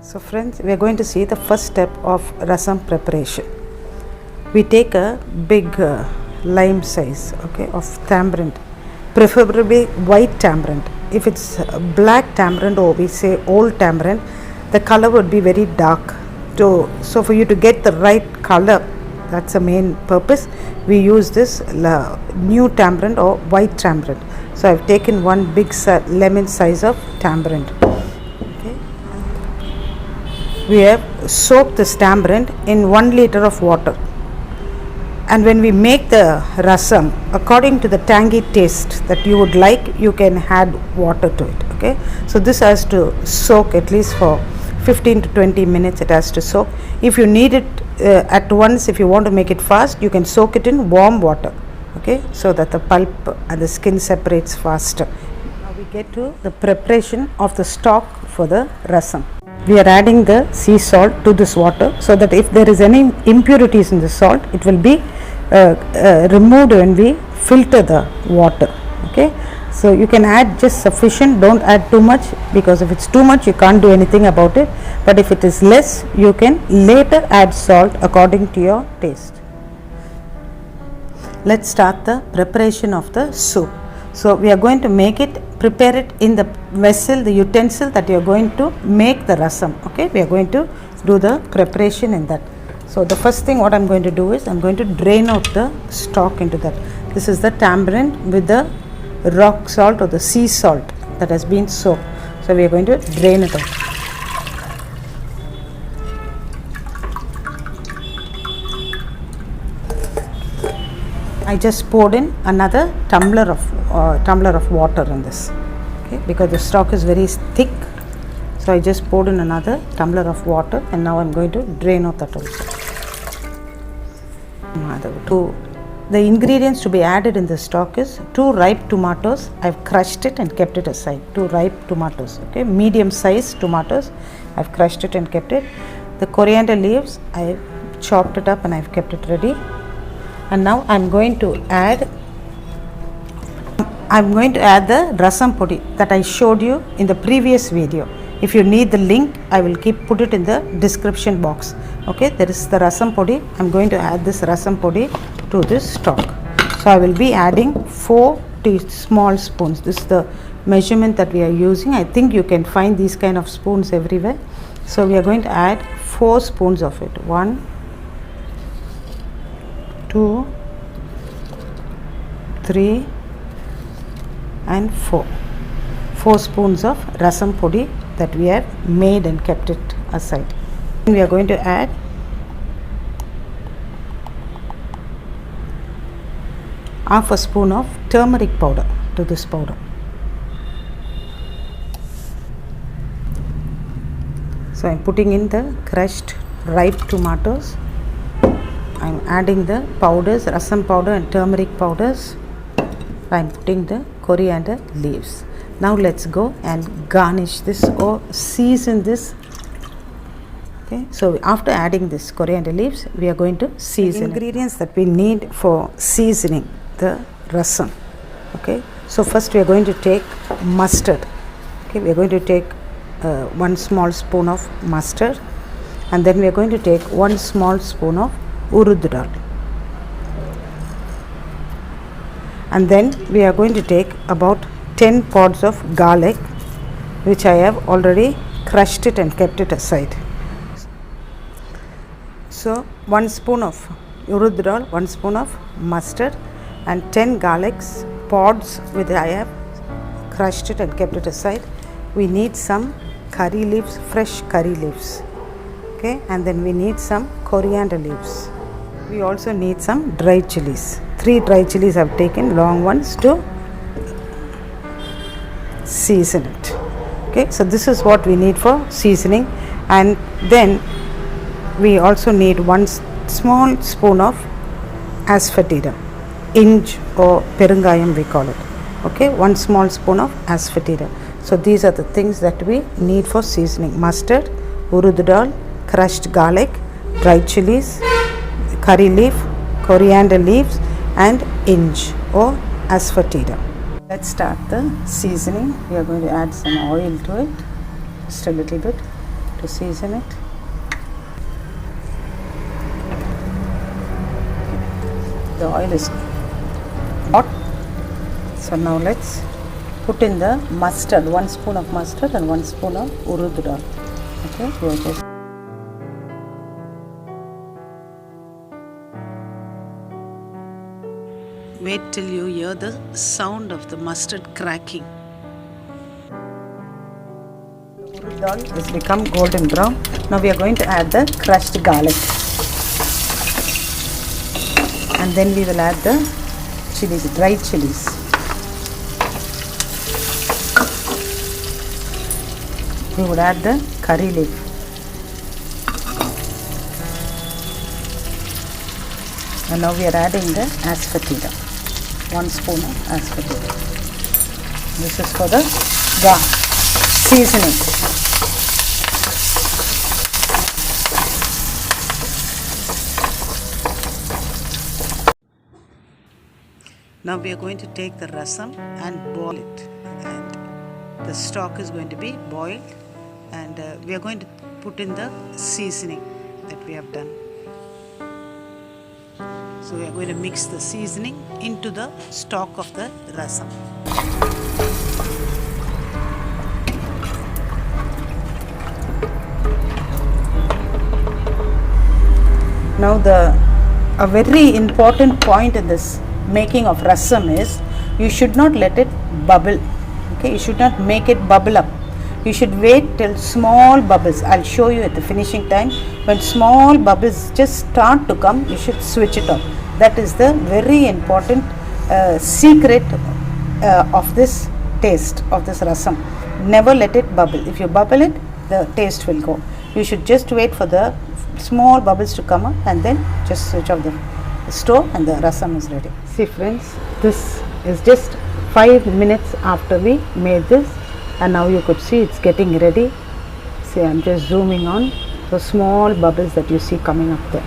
So friends, we are going to see the first step of rasam preparation. We take a big lime size, okay, of tamarind, preferably white tamarind. If it's black tamarind or we say old tamarind, the color would be very dark. So for you to get the right color, that's the main purpose, we use this new tamarind or white tamarind. So I've taken one big lemon size of tamarind. Okay. We have soaked this tamarind in 1 liter of water. And when we make the rasam, according to the tangy taste that you would like, you can add water to it. Okay. So this has to soak at least for 15 to 20 minutes. It has to soak. If you need it at once, if you want to make it fast, you can soak it in warm water. Okay, so that the pulp and the skin separates faster. Now we get to the preparation of the stock for the rasam. We are adding the sea salt to this water so that if there is any impurities in the salt, it will be removed when we filter the water. Okay, so you can add just sufficient, don't add too much, because if it's too much you can't do anything about it, but if it is less you can later add salt according to your taste. Let's start the preparation of the soup. So we are going to prepare it in the vessel, the utensil that you are going to make the rasam. Okay, we are going to do the preparation in that. So the first thing what I'm going to do is I'm going to drain out the stock into that. This is the tamarind with the rock salt or the sea salt that has been soaked. So we are going to drain it out. I just poured in another tumbler of water in this, okay, because the stock is very thick. So I just poured in another tumbler of water, and now I'm going to drain out that also. The ingredients to be added in the stock is 2 ripe tomatoes. I've crushed it and kept it aside. 2 ripe tomatoes, okay, medium sized tomatoes. I've crushed it and kept it. The coriander leaves, I've chopped it up and I've kept it ready. And now I'm going to add the rasam podi that I showed you in the previous video. If you need the link, I will put it in the description box. Okay, there is the rasam podi. I'm going to add this rasam podi to this stock. So I will be adding 4 small spoons. This is the measurement that we are using. I think you can find these kind of spoons everywhere. So we are going to add 4 spoons of it. 1, 2, 3 and 4. 4 spoons of rasam podi that we have made and kept it aside. And we are going to add half a spoon of turmeric powder to this powder. So I am putting in the crushed ripe tomatoes. I am adding the powders, rasam powder and turmeric powders. I am putting the coriander leaves. Now let's go and garnish this or season this. Okay, so after adding this coriander leaves, we are going to season the ingredients that we need for seasoning the rasam. Okay, so first we are going to take mustard. Okay, we are going to take 1 small spoon of mustard, and then we are going to take 1 small spoon of urud dal, and then we are going to take about 10 pods of garlic, which I have already crushed it and kept it aside. So 1 spoon of urud dal, 1 spoon of mustard and 10 garlic pods which I have crushed it and kept it aside. We need some curry leaves, fresh curry leaves, okay, and then we need some coriander leaves. We also need some dry chilies. 3 dry chilies I have taken, long ones, to season it. Okay, so this is what we need for seasoning. And then we also need 1 small spoon of asafoetida, inj or perungayam we call it. Okay, 1 small spoon of asafoetida. So these are the things that we need for seasoning: mustard, urud dal, crushed garlic, dry chilies, curry leaf, coriander leaves and inj or asafoetida. Let's start the seasoning. We are going to add some oil to it, just a little bit. to season it. The oil is hot. So now let's put in the mustard, 1 spoon of mustard and 1 spoon of urud dal. Okay, we are just wait till you hear the sound of the mustard cracking. The urud dal has become golden brown. Now we are going to add the crushed garlic. And then we will add the chilies, dried chilies. We would add the curry leaf. And now we are adding the asafoetida, 1 spoon of asafoetida. This is for the seasoning. Now we are going to take the rasam and boil it, and the stock is going to be boiled, and we are going to put in the seasoning that we have done. So we are going to mix the seasoning into the stock of the rasam. Now a very important point in this making of rasam is you should not let it bubble. Okay, you should not make it bubble up. You should wait till small bubbles. I'll show you at the finishing time. When small bubbles just start to come, you should switch it off. That is the very important secret of this taste of this rasam. Never let it bubble. If you bubble it, the taste will go. You should just wait for the small bubbles to come up and then just switch off the stove and the rasam is ready. See friends, this is just 5 minutes after we made this, and now you could see it's getting ready. See, I'm just zooming on the small bubbles that you see coming up there.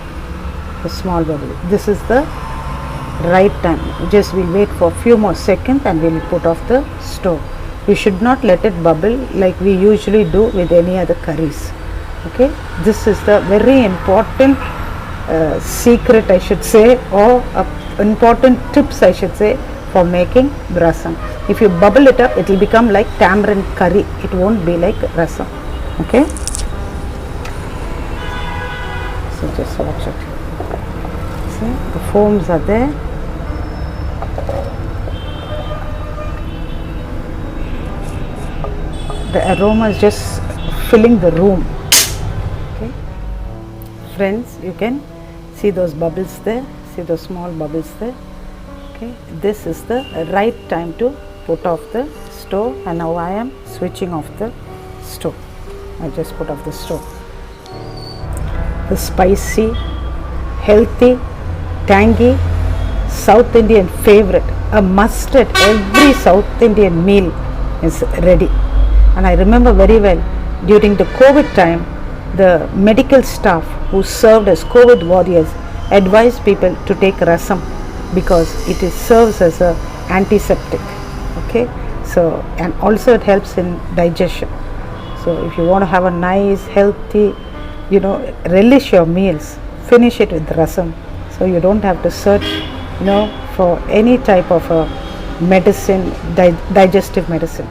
The small bubble. This is the right time. Just we'll wait for a few more seconds and we'll put off the stove. You should not let it bubble like we usually do with any other curries. Okay, this is the very important secret, I should say, or important tips, I should say, for making rasam. If you bubble it up, it will become like tamarind curry. It won't be like rasam. Okay, so just watch it. See, the foams are there. The aroma is just filling the room. Okay, friends, you can see those bubbles there. See those small bubbles there. Okay, this is the right time to put off the stove, and now I am switching off the stove. I just put off the stove. The spicy, healthy, tangy South Indian favorite, a must at every South Indian meal is ready. And I remember very well, during the COVID time, the medical staff who served as COVID warriors advised people to take rasam because it serves as a antiseptic. Okay, so and also it helps in digestion. So if you want to have a nice, healthy, relish your meals, finish it with rasam. So you don't have to search, for any type of a medicine, digestive medicine.